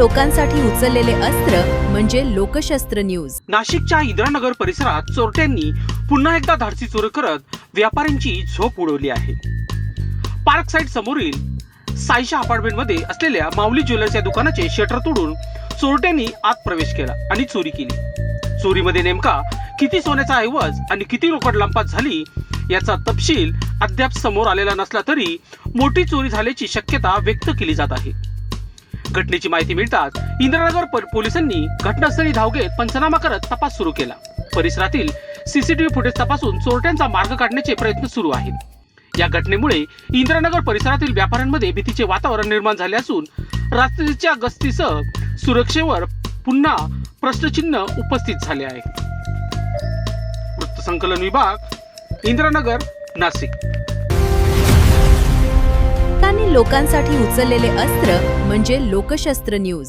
लोकांसाठी उचललेले अस्त्र म्हणजे लोकशस्त्र न्यूज। नाशिकच्या इंदिरानगर परिसरात चोरट्यांनी पुन्हा एकदा धाडसी चोरी करत व्यापाऱ्यांची झोप उडवली आहे। पार्क साइड समोरील साईशा अपार्टमेंट मध्ये असलेल्या माऊली ज्वेलर्स या दुकानाचे शटर तोडून चोरट्यांनी आत प्रवेश केला आणि चोरी केली। चोरीमध्ये नेमका किती सोन्याचा ऐवज आणि किती रोकड लंपास झाली याचा तपशील अद्याप समोर आलेला नसला तरी मोठी चोरी झाल्याची शक्यता व्यक्त केली जात आहे। घटनेची माहिती मिळताच इंदिरानगर पोलिसांनी घटनास्थळी धाव घेत पंचनामा करत तपास सुरू केला। परिसरातील सीसीटीव्ही फुटेज तपासून चोरट्यांचा मार्ग काढण्याचे प्रयत्न सुरू आहेत। या घटनेमुळे इंदिरानगर परिसरातील व्यापाऱ्यांमध्ये भीतीचे वातावरण निर्माण झाले असून रात्रीच्या गस्तीसह सुरक्षेवर पुन्हा प्रश्नचिन्ह उपस्थित झाले आहे। वृत्तसंकलन विभाग, इंदिरानगर, नाशिक। लोकांसाठी उचललेले अस्त्र म्हणजे लोकशस्त्र न्यूज।